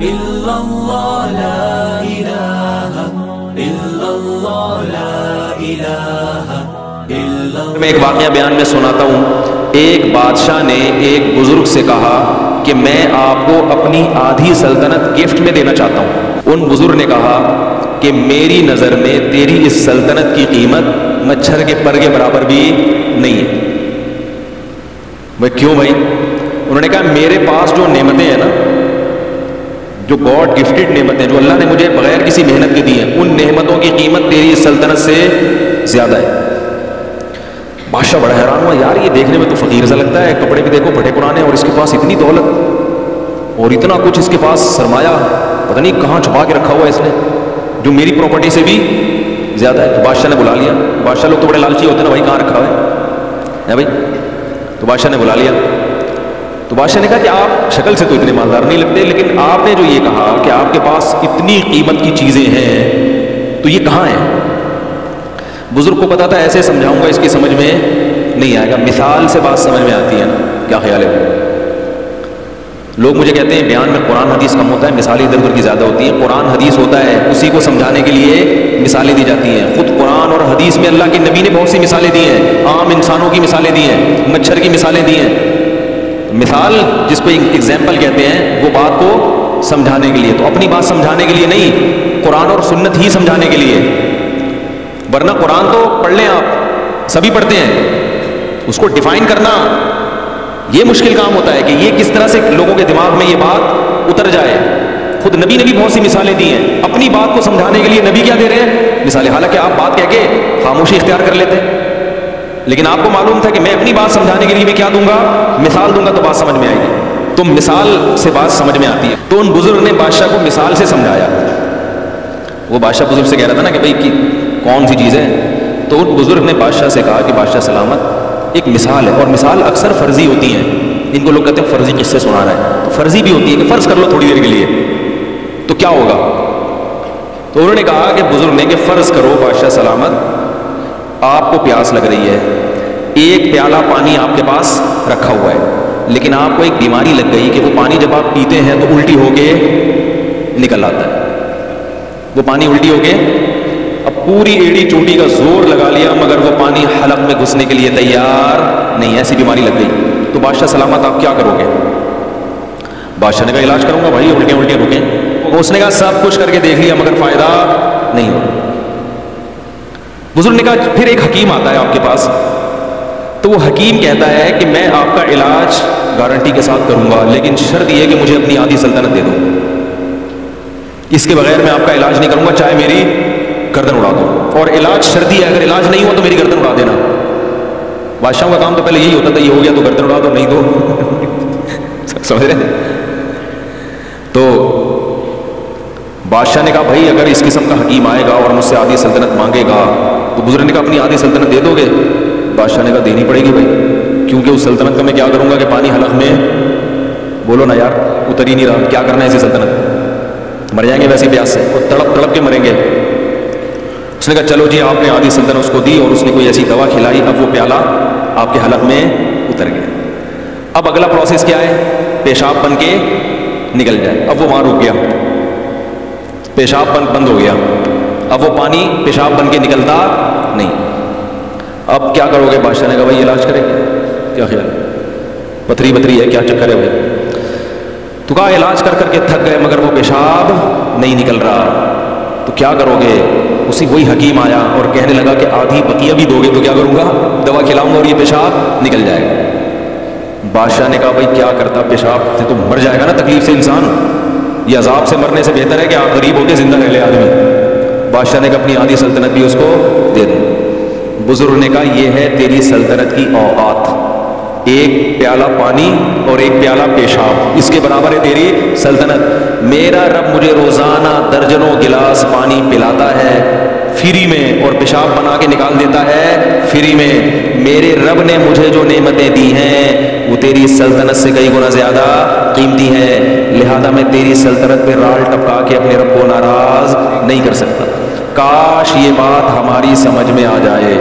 إلا الله لا إله إلا الله لا إله إلا الله. میں ایک واقعہ بیان میں سناتا ہوں. ایک بادشاہ نے ایک بزرگ سے کہا کہ میں آپ کو اپنی آدھی سلطنت گفٹ میں دینا چاہتا ہوں. ان بزرگ نے کہا کہ میری نظر میں تیری اس سلطنت کی قیمت مچھر کے پر کے برابر بھی نہیں ہے. بھائی کیوں بھائی؟ انہوں نے کہا میرے پاس جو نعمتیں ہیں نا، جو گاڈ گفٹڈ نعمتیں جو اللہ نے مجھے بغیر کسی محنت کے دی ہیں، ان نعمتوں کی قیمت تیری اس سلطنت سے زیادہ ہے. بادشاہ بڑا حیران ہوا، یار یہ دیکھنے میں تو فقیر سا لگتا ہے، کپڑے بھی دیکھو پھٹے پرانے، اور اس کے پاس اتنی دولت اور اتنا کچھ، اس کے پاس سرمایہ پتہ نہیں کہاں چھپا کے رکھا ہوا ہے اس نے، جو میری پراپرٹی سے بھی زیادہ ہے. تو بادشاہ نے بلا لیا. بادشاہ لوگ تو بڑے لالچی ہوتے ہیں نا، بھائی کہاں رکھا ہوا ہے بھائی. تو بادشاہ نے بلا لیا. تو بادشاہ نے کہا کہ آپ شکل سے تو اتنے مالدار نہیں لگتے، لیکن آپ نے جو یہ کہا کہ آپ کے پاس اتنی قیمت کی چیزیں ہیں، تو یہ کہاں ہیں؟ بزرگ کو پتا تھا ایسے سمجھاؤں گا اس کی سمجھ میں نہیں آئے گا، مثال سے بات سمجھ میں آتی ہے نا. کیا خیال ہے؟ لوگ مجھے کہتے ہیں بیان میں قرآن حدیث کم ہوتا ہے، مثالیں ادھر ادھر کی زیادہ ہوتی ہیں. قرآن حدیث ہوتا ہے، اسی کو سمجھانے کے لیے مثالیں دی جاتی ہیں. خود قرآن اور حدیث میں اللہ کے نبی نے بہت سی مثالیں دی ہیں، عام انسانوں کی مثالیں دی ہیں، مچھر کی مثالیں دی ہیں. مثال جس کو ایگزامپل کہتے ہیں، وہ بات کو سمجھانے کے لیے، تو اپنی بات سمجھانے کے لیے نہیں، قرآن اور سنت ہی سمجھانے کے لیے. ورنہ قرآن تو پڑھ لیں آپ، سبھی پڑھتے ہیں، اس کو ڈیفائن کرنا یہ مشکل کام ہوتا ہے کہ یہ کس طرح سے لوگوں کے دماغ میں یہ بات اتر جائے. خود نبی نے بھی بہت سی مثالیں دی ہیں، اپنی بات کو سمجھانے کے لیے نبی کیا دے رہے ہیں؟ مثالیں. حالانکہ آپ بات کہہ کے خاموشی اختیار کر لیتے، لیکن آپ کو معلوم تھا کہ میں اپنی بات سمجھانے کے لیے بھی کیا دوں گا؟ مثال دوں گا تو بات سمجھ میں آئے گی. تو مثال سے بات سمجھ میں آتی ہے. تو ان بزرگ نے بادشاہ کو مثال سے سمجھایا. وہ بادشاہ بزرگ سے کہہ رہا تھا نا کہ بھائی کون سی چیز ہے. تو ان بزرگ نے بادشاہ سے کہا کہ بادشاہ سلامت، ایک مثال ہے، اور مثال اکثر فرضی ہوتی ہیں. ان کو لوگ کہتے ہیں فرضی قصے سنا رہا ہے، تو فرضی بھی ہوتی ہے کہ فرض کر لو تھوڑی دیر کے لیے تو کیا ہوگا. تو انہوں نے کہا کہ بزرگ نے کہ فرض کرو بادشاہ سلامت آپ کو پیاس لگ رہی ہے، ایک پیالہ پانی آپ کے پاس رکھا ہوا ہے، لیکن آپ کو ایک بیماری لگ گئی کہ وہ پانی جب آپ پیتے ہیں تو الٹی ہو کے نکل آتا ہے. وہ پانی الٹی ہو کے، اب پوری ایڑی چوٹی کا زور لگا لیا مگر وہ پانی حلق میں گھسنے کے لیے تیار نہیں، ایسی بیماری لگ گئی. تو بادشاہ سلامت آپ کیا کرو گے؟ بادشاہ نے کہا علاج کروں گا بھائی، الٹیاں رکیں. اس نے کہا سب کچھ کر کے دیکھ لیا مگر فائدہ نہیں ہوا. بزرگ نے کہا پھر ایک حکیم آتا ہے آپ کے پاس. تو وہ حکیم کہتا ہے کہ میں آپ کا علاج گارنٹی کے ساتھ کروں گا، لیکن شرط یہ ہے کہ مجھے اپنی آدھی سلطنت دے دو، اس کے بغیر میں آپ کا علاج نہیں کروں گا، چاہے میری گردن اڑا دو. اور علاج شرطی ہے، اگر علاج نہیں ہو تو میری گردن اڑا دینا. بادشاہوں کا کام تو پہلے یہی ہوتا تھا، یہ ہو گیا تو گردن اڑا دو، نہیں تو سمجھ رہے. تو بادشاہ نے کہا بھائی اگر اس قسم کا حکیم آئے گا اور مجھ سے آدھی سلطنت مانگے گا تو بزرگ نے کہا اپنی آدھی سلطنت دے دو گے؟ بادشاہ نے کہا دینی پڑے گی بھائی، کیونکہ اس سلطنت کا میں کیا کروں گا کہ پانی حلق میں، بولو نا یار، اتر ہی نہیں رہا، کیا کرنا ہے ایسی سلطنت؟ مر جائیں گے ویسے پیاس سے، اور تڑپ تڑپ کے مریں گے. اس نے کہا چلو جی، آپ نے آدھی سلطنت اس کو دی اور اس نے کوئی ایسی دوا کھلائی، اب وہ پیالہ آپ کے حلق میں اتر گیا. اب اگلا پروسیس کیا ہے؟ پیشاب بن کے نکل جائے. اب وہ وہاں رک گیا، پیشاب بند ہو گیا، اب وہ پانی پیشاب بن کے نکلتا نہیں. اب کیا کرو گے؟ بادشاہ نے کہا بھائی علاج کریں گے. کیا خیال ہے؟ پتھری ہے، کیا چکر ہے بھائی؟ تو کہا علاج کر کر کے تھک گئے مگر وہ پیشاب نہیں نکل رہا، تو کیا کرو گے؟ وہی حکیم آیا اور کہنے لگا کہ آدھی بقیہ بھی دو گے تو کیا کروں گا؟ دوا کھلاؤں گا اور یہ پیشاب نکل جائے گا. بادشاہ نے کہا بھائی کیا کرتا، پیشاب سے تو مر جائے گا نا تکلیف سے انسان، یہ عذاب سے مرنے سے بہتر ہے کہ آپ غریب ہو کے زندہ رہ لے آدمی. بادشاہ نے کہا اپنی آدھی سلطنت بھی اس کو دے دوں. بزرگ نے کہا یہ ہے تیری سلطنت کی اوقات، ایک پیالہ پانی اور ایک پیالہ پیشاب، اس کے برابر ہے تیری سلطنت. میرا رب مجھے روزانہ درجنوں گلاس پانی پلاتا ہے فری میں، اور پیشاب بنا کے نکال دیتا ہے فری میں. میرے رب نے مجھے جو نعمتیں دی ہیں وہ تیری سلطنت سے کئی گنا زیادہ قیمتی ہیں، لہذا میں تیری سلطنت پہ رال ٹپکا کے اپنے رب کو ناراض نہیں کر سکتا. کاش یہ بات ہماری سمجھ میں آ جائے.